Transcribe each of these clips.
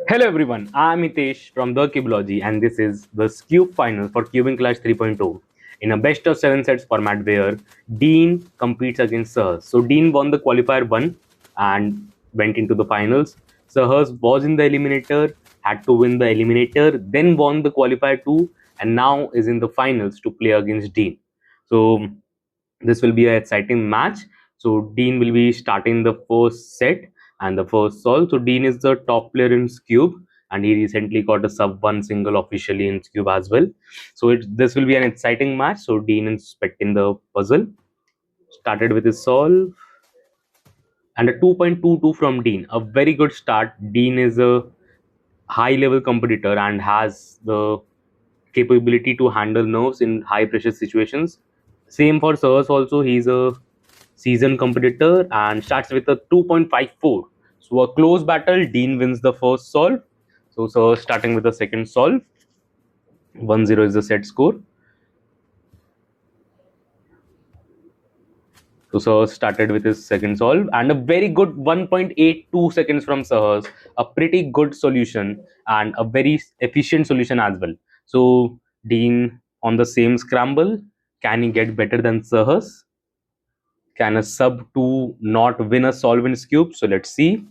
Hello everyone, I'm Hitesh from the Cubeology and this is the Skewb Finals for Cubing Clash 3.0 in a best of 7 sets format where Dean competes against Sahas. So Dean won the qualifier 1 and went into the finals. Sahas was in the eliminator, had to win the eliminator, then won the qualifier 2 and now is in the finals to play against Dean. So this will be an exciting match. So Dean will be starting the first set and the first solve. So Dean is the top player in Skewb and he recently got a sub one single officially in Skewb as well. So this will be an exciting match. So Dean inspecting the puzzle. Started with his solve and a 2.22 from Dean. A very good start. Dean is a high level competitor and has the capability to handle nerves in high pressure situations. Same for Sahas also. He's a seasoned competitor and starts with a 2.54. So a close battle. Dean wins the first solve. So Sahas starting with the second solve. 1-0 is the set score. So Sahas started with his second solve and a very good 1.82 seconds from Sahas. A pretty good solution and a very efficient solution as well. So Dean on the same scramble. Can he get better than Sahas? Can a sub 2 not win a solve in Skewb? So let's see.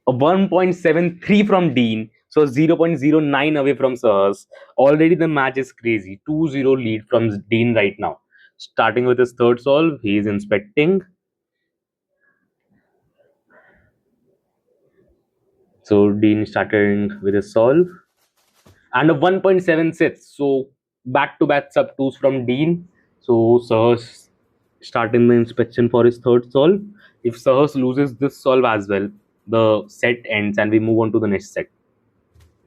A 1.73 from Dean. So 0.09 away from Sahas. Already the match is crazy. 2-0 lead from Dean right now. Starting with his third solve, he is inspecting. So Dean starting with his solve. And a 1.76. So back to back sub 2s from Dean. So Sahas starting the inspection for his third solve. If Sahas loses this solve as well, the set ends and we move on to the next set.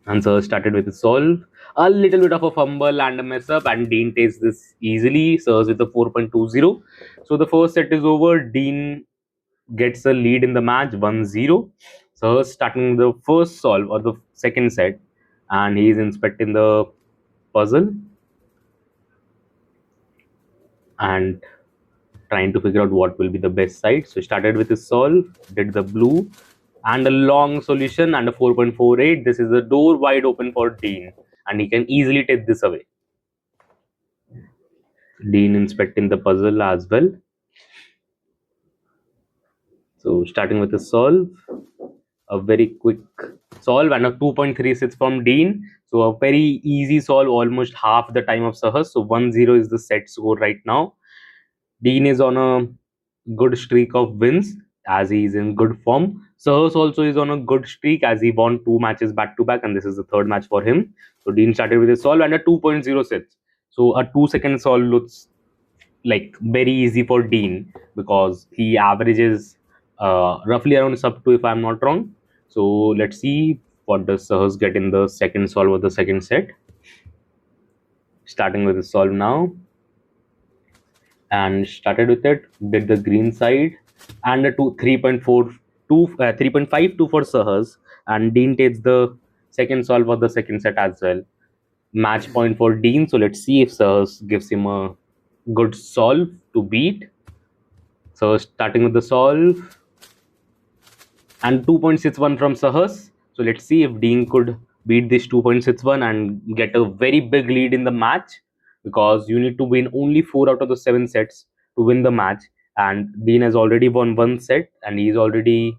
And Sahas started with his solve. A little bit of a fumble and a mess up, and Dean takes this easily. Sahas with a 4.20. So the first set is over. Dean gets a lead in the match 1-0. Sahas starting the first solve or the second set, and he's inspecting the puzzle and trying to figure out what will be the best side. So started with his solve, did the blue and a long solution and a 4.48. This is a door wide open for Dean and he can easily take this away. Dean inspecting the puzzle as well. So starting with the solve, a very quick solve and a 2.36 from Dean. So a very easy solve, almost half the time of Sahas. So 1-0 is the set score right now. Dean is on a good streak of wins as he is in good form. Sahas also is on a good streak as he won 2 matches back to back, and this is the third match for him. So Dean started with a solve and a 2.0 sets. So a 2 second solve looks like very easy for Dean because he averages roughly around sub 2 if I'm not wrong. So let's see what does Sahas get in the second solve of the second set. Starting with the solve now and started with it, did the green side and a 3.52 for Sahas, and Dean takes the second solve of the second set as well. Match point for Dean. So let's see if Sahas gives him a good solve to beat. So starting with the solve and 2.61 from Sahas. So let's see if Dean could beat this 2.61 and get a very big lead in the match, because you need to win only 4 out of the 7 sets to win the match. And Dean has already won 1 set and he's already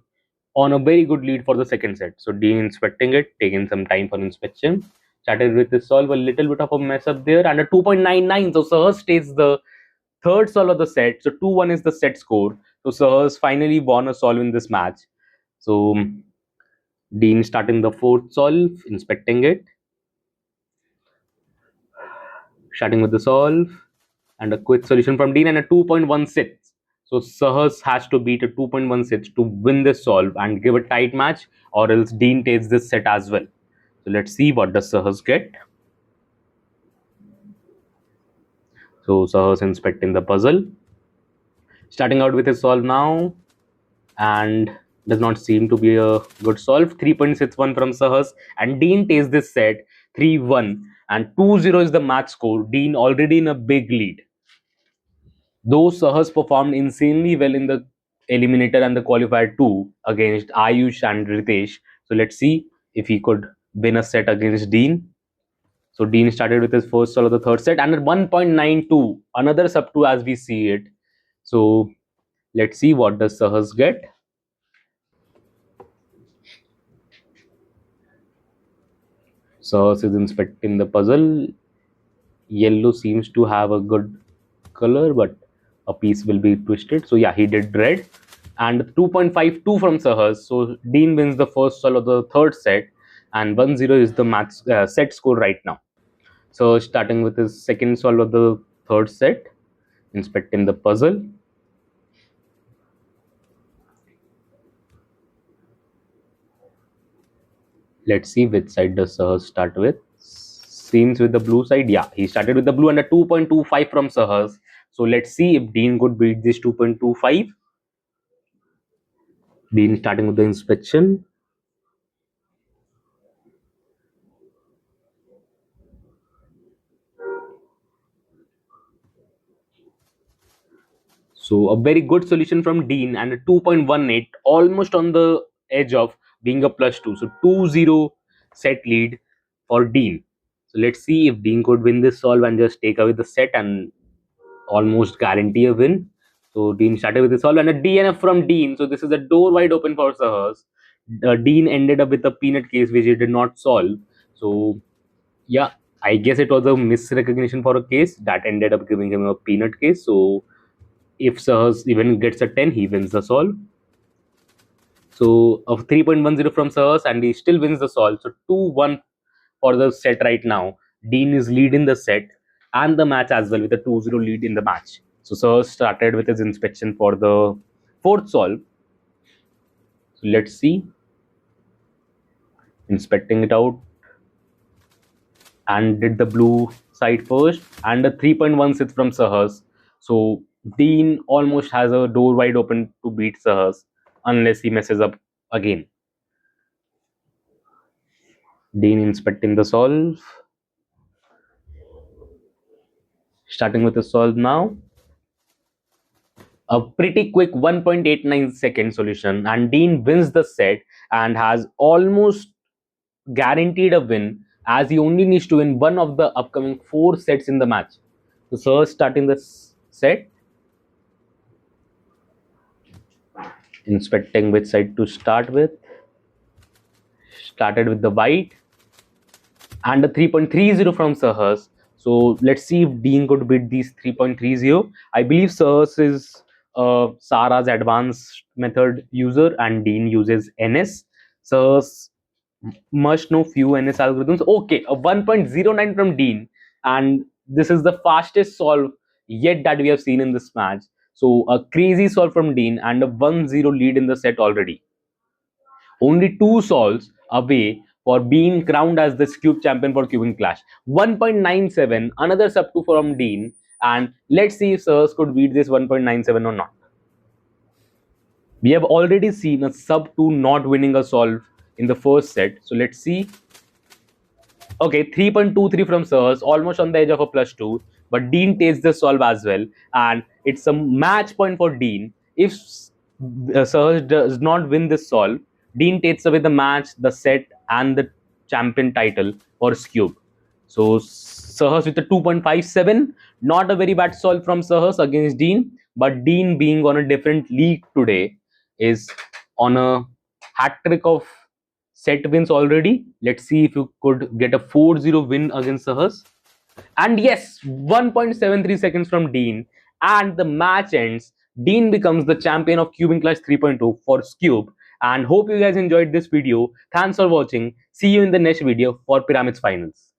on a very good lead for the second set. So Dean inspecting it, taking some time for inspection. Started with the solve, a little bit of a mess up there and a 2.99. So Sahas takes the third solve of the set. So 2-1 is the set score. So Sahas finally won a solve in this match. So Dean starting the fourth solve, inspecting it, starting with the solve, and a quick solution from Dean and a 2.16. So Sahas has to beat a 2.16 to win this solve and give a tight match, or else Dean takes this set as well. So let's see what does Sahas get. So Sahas inspecting the puzzle, starting out with his solve now, and does not seem to be a good solve. 3.61 from Sahas, and Dean takes this set 3-1, and 2-0 is the match score. Dean already in a big lead. Though Sahas performed insanely well in the eliminator and the qualifier 2 against Ayush and Ritesh, So let's see if he could win a set against Dean. So Dean started with his first solve of the third set and at 1.92, another sub 2 as we see it. So let's see what does Sahas get. Sahas is inspecting the puzzle. Yellow seems to have a good color, but a piece will be twisted. So yeah, he did red. And 2.52 from Sahas. So Dean wins the first solve of the third set, and 1-0 is the match set score right now. So starting with his second solve of the third set, inspecting the puzzle. Let's see which side does Sahas start with. Seems with the blue side. Yeah, he started with the blue and a 2.25 from Sahas. So let's see if Dean could beat this 2.25. Dean starting with the inspection. So a very good solution from Dean and a 2.18, almost on the edge of being a +2. So 2-0 set lead for Dean. So let's see if Dean could win this solve and just take away the set and almost guarantee a win. So Dean started with the solve and a DNF from Dean. So this is a door wide open for Sahas. Dean ended up with a peanut case which he did not solve. So yeah, I guess it was a misrecognition for a case that ended up giving him a peanut case. So if Sahas even gets a 10, he wins the solve. So of 3.10 from Sahas and he still wins the solve. So 2-1 for the set right now. Dean is leading the set and the match as well with a 2-0 lead in the match. So Sahas started with his inspection for the fourth solve. So let's see. Inspecting it out and did the blue side first and a 3.16 from Sahas. So Dean almost has a door wide open to beat Sahas unless he messes up again. Dean inspecting the solve. Starting with the solve now. A pretty quick 1.89 second solution, and Dean wins the set and has almost guaranteed a win as he only needs to win one of the upcoming 4 sets in the match. So, Sahas starting the set, inspecting which side to start with. Started with the white and a 3.30 from Sahas. So let's see if Dean could beat these 3.30. I believe Sahas is Sarah's advanced method user and Dean uses NS. Sahas must know few NS algorithms. Okay, a 1.09 from Dean, and this is the fastest solve yet that we have seen in this match. So a crazy solve from Dean and a 1-0 lead in the set already. Only 2 solves away for being crowned as the Skewb champion for Cubing Clash. 1.97, another sub 2 from Dean, and let's see if Sahas could beat this 1.97 or not. We have already seen a sub 2 not winning a solve in the first set, so let's see. Okay, 3.23 from Sahas, almost on the edge of a +2, but Dean takes the solve as well, and it's a match point for Dean. If Sahas does not win this solve, Dean takes away the match, the set, and the champion title for Skewb. So Sahas with a 2.57, not a very bad solve from Sahas against Dean, but Dean being on a different league today is on a hat trick of set wins already. Let's see if you could get a 4-0 win against Sahas. And yes, 1.73 seconds from Dean, and the match ends. Dean becomes the champion of Cubing Clash 3.2 for Skewb. And hope you guys enjoyed this video. Thanks for watching. See you in the next video for Pyramids Finals.